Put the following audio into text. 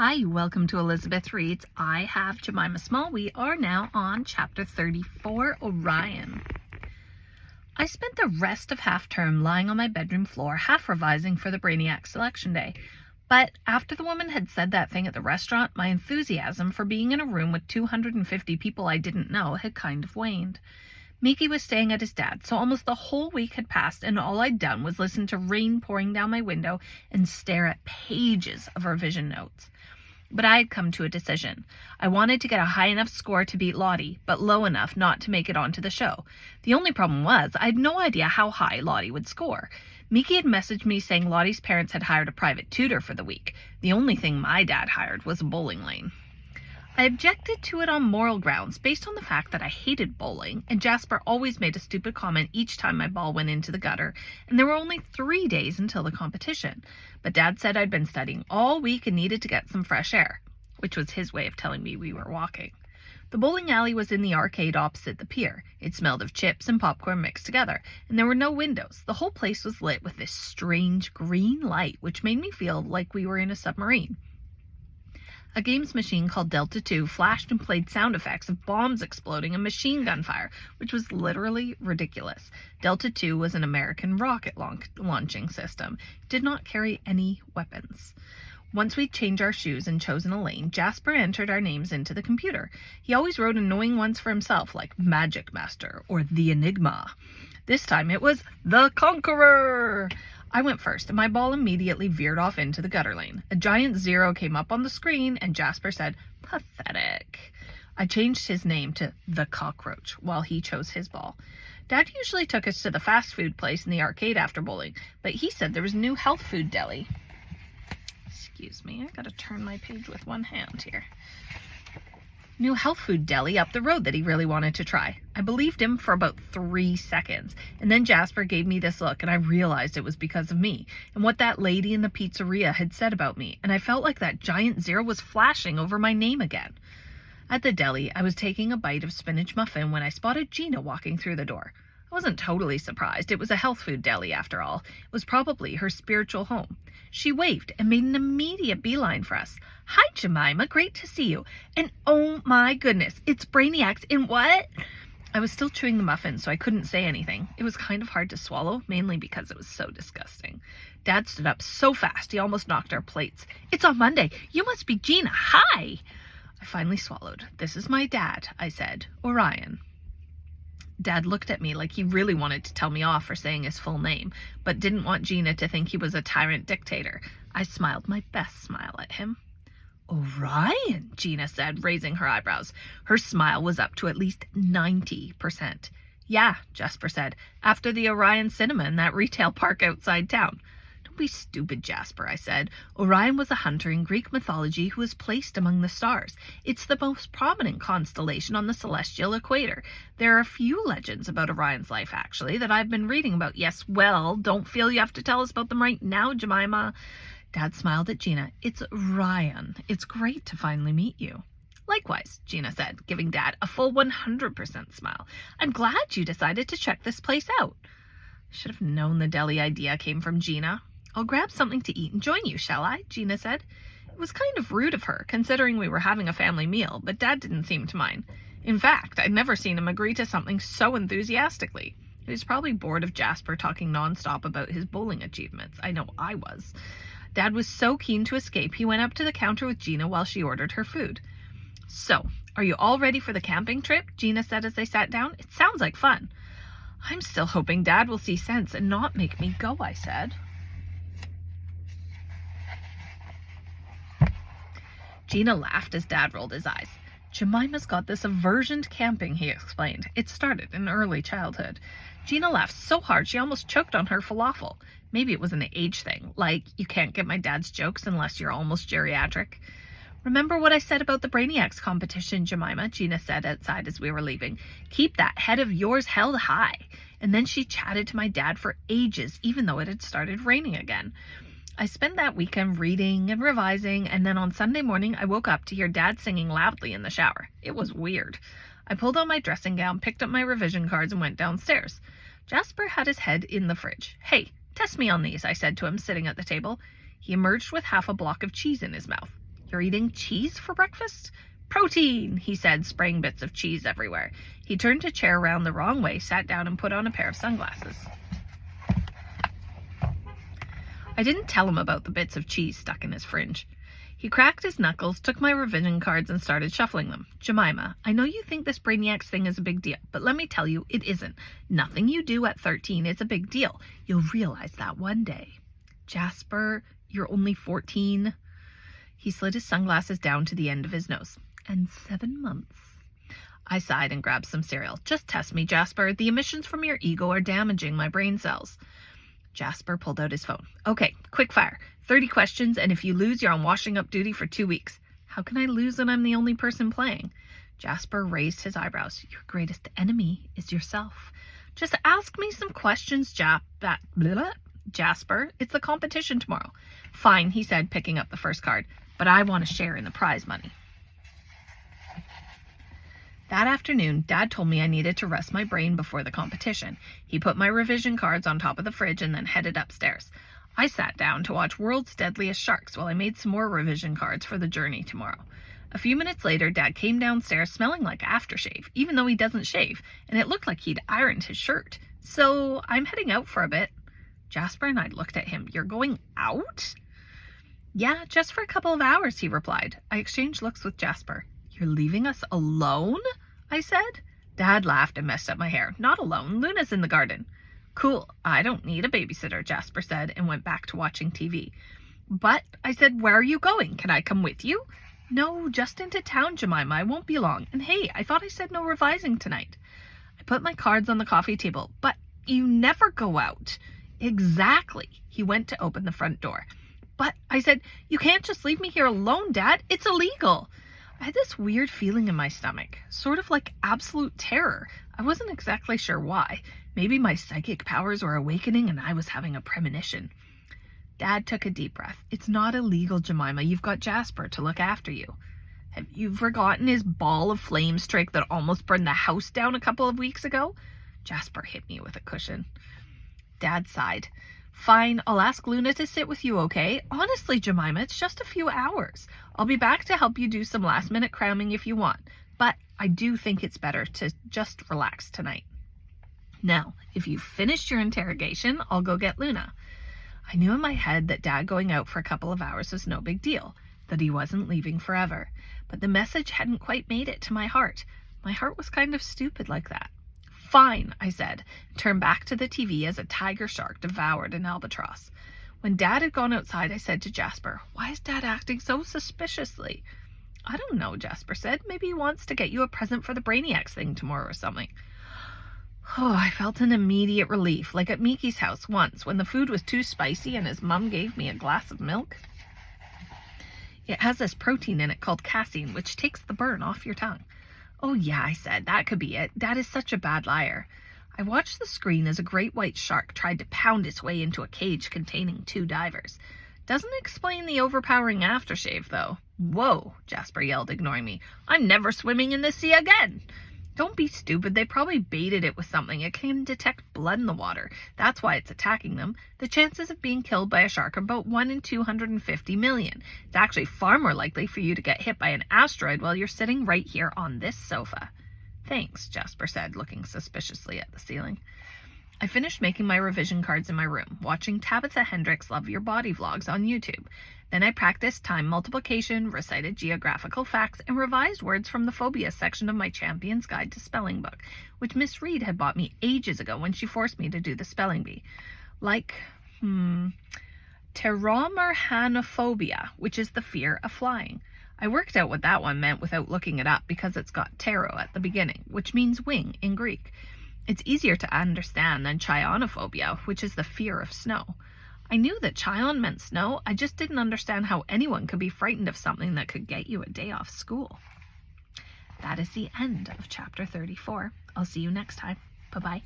Hi, welcome to Elizabeth Reads. I have Jemima Small. We are now on chapter 34, Orion. I spent the rest of half-term lying on my bedroom floor, half revising for the Brainiacs selection day. But after the woman had said that thing at the restaurant, my enthusiasm for being in a room with 250 people I didn't know had kind of waned. Mickey was staying at his dad's, so almost the whole week had passed, and all I'd done was listen to rain pouring down my window and stare at pages of revision notes. But I had come to a decision. I wanted to get a high enough score to beat Lottie, but low enough not to make it onto the show. The only problem was, I had no idea how high Lottie would score. Mickey had messaged me saying Lottie's parents had hired a private tutor for the week. The only thing my dad hired was a bowling lane. I objected to it on moral grounds, based on the fact that I hated bowling, and Jasper always made a stupid comment each time my ball went into the gutter, and there were only 3 days until the competition. But Dad said I'd been studying all week and needed to get some fresh air, which was his way of telling me we were walking. The bowling alley was in the arcade opposite the pier. It smelled of chips and popcorn mixed together, and there were no windows. The whole place was lit with this strange green light, which made me feel like we were in a submarine. A games machine called Delta 2 flashed and played sound effects of bombs exploding and machine gun fire, which was literally ridiculous. Delta 2 was an American rocket launching system. It did not carry any weapons. Once we'd changed our shoes and chosen a lane, Jasper entered our names into the computer. He always wrote annoying ones for himself, like Magic Master or The Enigma. This time it was The Conqueror! I went first, and my ball immediately veered off into the gutter lane. A giant 0 came up on the screen, and Jasper said, "Pathetic." I changed his name to The Cockroach while he chose his ball. Dad usually took us to the fast food place in the arcade after bowling, but he said there was a new health food deli. Excuse me, I gotta turn my page with one hand here. New health food deli up the road that he really wanted to try. I believed him for about 3 seconds, and then Jasper gave me this look, and I realized it was because of me, and what that lady in the pizzeria had said about me, and I felt like that giant 0 was flashing over my name again. At the deli, I was taking a bite of spinach muffin when I spotted Gina walking through the door. I wasn't totally surprised. It was a health food deli after all. It was probably her spiritual home. She waved and made an immediate beeline for us. "Hi, Jemima. Great to see you. And oh my goodness, it's Brainiacs in what?" I was still chewing the muffin, so I couldn't say anything. It was kind of hard to swallow, mainly because it was so disgusting. Dad stood up so fast he almost knocked our plates. "It's on Monday. You must be Gina. Hi!" I finally swallowed. "This is my dad," I said. "Orion." Dad looked at me like he really wanted to tell me off for saying his full name, but didn't want Gina to think he was a tyrant dictator. I smiled my best smile at him. "Orion," Gina said, raising her eyebrows. Her smile was up to at least 90%. "Yeah," Jasper said, "after the Orion Cinema in that retail park outside town." "Don't be stupid, Jasper," I said. "Orion was a hunter in Greek mythology who was placed among the stars. It's the most prominent constellation on the celestial equator. There are a few legends about Orion's life, actually, that I've been reading about." "Yes, well, don't feel you have to tell us about them right now, Jemima." Dad smiled at Gina. "It's Orion. It's great to finally meet you." "Likewise," Gina said, giving Dad a full 100% smile. "I'm glad you decided to check this place out." I should have known the deli idea came from Gina. "I'll grab something to eat and join you, shall I?" Gina said. It was kind of rude of her, considering we were having a family meal, but Dad didn't seem to mind. In fact, I'd never seen him agree to something so enthusiastically. He was probably bored of Jasper talking nonstop about his bowling achievements. I know I was. Dad was so keen to escape, he went up to the counter with Gina while she ordered her food. "So, are you all ready for the camping trip?" Gina said as they sat down. "It sounds like fun." "I'm still hoping Dad will see sense and not make me go," I said. Gina laughed as Dad rolled his eyes. "Jemima's got this aversion to camping," he explained. "It started in early childhood." Gina laughed so hard she almost choked on her falafel. Maybe it was an age thing, like you can't get my dad's jokes unless you're almost geriatric. "Remember what I said about the Brainiacs competition, Jemima," Gina said outside as we were leaving. "Keep that head of yours held high." And then she chatted to my dad for ages, even though it had started raining again. I spent that weekend reading and revising, and then on Sunday morning I woke up to hear Dad singing loudly in the shower. It was weird. I pulled on my dressing gown, picked up my revision cards, and went downstairs. Jasper had his head in the fridge. "Hey, test me on these," I said to him, sitting at the table. He emerged with half a block of cheese in his mouth. You're eating cheese for breakfast? Protein, he said, spraying bits of cheese everywhere. He turned a chair around the wrong way, sat down, and put on a pair of sunglasses. I didn't tell him about the bits of cheese stuck in his fringe. He cracked his knuckles, took my revision cards, and started shuffling them. Jemima, I know you think this Brainiacs thing is a big deal, but let me tell you, it isn't. Nothing you do at 13 is a big deal. You'll realize that one day. Jasper, you're only 14. He slid his sunglasses down to the end of his nose. And 7 months. I sighed and grabbed some cereal. Just test me, Jasper. The emissions from your ego are damaging my brain cells. Jasper pulled out his phone. Okay, quick fire. 30 questions, and if you lose, you're on washing up duty for 2 weeks. How can I lose when I'm the only person playing? Jasper raised his eyebrows. Your greatest enemy is yourself. Just ask me some questions, Jasper. It's the competition tomorrow. Fine, he said, picking up the first card, but I want to share in the prize money. That afternoon, Dad told me I needed to rest my brain before the competition. He put my revision cards on top of the fridge and then headed upstairs. I sat down to watch World's Deadliest Sharks while I made some more revision cards for the journey tomorrow. A few minutes later, Dad came downstairs smelling like aftershave, even though he doesn't shave, and it looked like he'd ironed his shirt. So I'm heading out for a bit. Jasper and I looked at him. You're going out? Yeah, just for a couple of hours, he replied. I exchanged looks with Jasper. You're leaving us alone? I said. Dad laughed and messed up my hair. Not alone. Luna's in the garden. Cool. I don't need a babysitter, Jasper said, and went back to watching TV. But, I said, where are you going? Can I come with you? No, just into town, Jemima. I won't be long. And hey, I thought I said no revising tonight. I put my cards on the coffee table. But you never go out. Exactly. He went to open the front door. But, I said, you can't just leave me here alone, Dad. It's illegal. I had this weird feeling in my stomach, sort of like absolute terror. I wasn't exactly sure why. Maybe my psychic powers were awakening and I was having a premonition. Dad took a deep breath. It's not illegal, Jemima. You've got Jasper to look after you. Have you forgotten his ball of flame streak that almost burned the house down a couple of weeks ago? Jasper hit me with a cushion. Dad sighed. Fine, I'll ask Luna to sit with you, okay? Honestly, Jemima, it's just a few hours. I'll be back to help you do some last-minute cramming if you want. But I do think it's better to just relax tonight. Now, if you've finished your interrogation, I'll go get Luna. I knew in my head that Dad going out for a couple of hours was no big deal, that he wasn't leaving forever. But the message hadn't quite made it to my heart. My heart was kind of stupid like that. Fine, I said, and turned back to the TV as a tiger shark devoured an albatross. When Dad had gone outside, I said to Jasper, why is Dad acting so suspiciously? I don't know, Jasper said. Maybe he wants to get you a present for the Brainiacs thing tomorrow or something. Oh, I felt an immediate relief, like at Miki's house once, when the food was too spicy and his mum gave me a glass of milk. It has this protein in it called casein, which takes the burn off your tongue. Oh yeah, I said, that could be it. Dad is such a bad liar. I watched the screen as a great white shark tried to pound its way into a cage containing 2 divers. Doesn't explain the overpowering aftershave, though. Whoa, Jasper yelled, ignoring me. I'm never swimming in the sea again. Don't be stupid. They probably baited it with something. It can detect blood in the water. That's why it's attacking them. The chances of being killed by a shark are about 1 in 250 million. It's actually far more likely for you to get hit by an asteroid while you're sitting right here on this sofa. Thanks, Jasper said, looking suspiciously at the ceiling. I finished making my revision cards in my room, watching Tabitha Hendricks' Love Your Body vlogs on YouTube. Then I practiced time multiplication, recited geographical facts, and revised words from the phobia section of my Champion's Guide to Spelling book, which Miss Reed had bought me ages ago when she forced me to do the spelling bee. Like, pteromerhanophobia, which is the fear of flying. I worked out what that one meant without looking it up because it's got ptero at the beginning, which means wing in Greek. It's easier to understand than chionophobia, which is the fear of snow. I knew that chion meant snow, I just didn't understand how anyone could be frightened of something that could get you a day off school. That is the end of chapter 34. I'll see you next time. Bye-bye.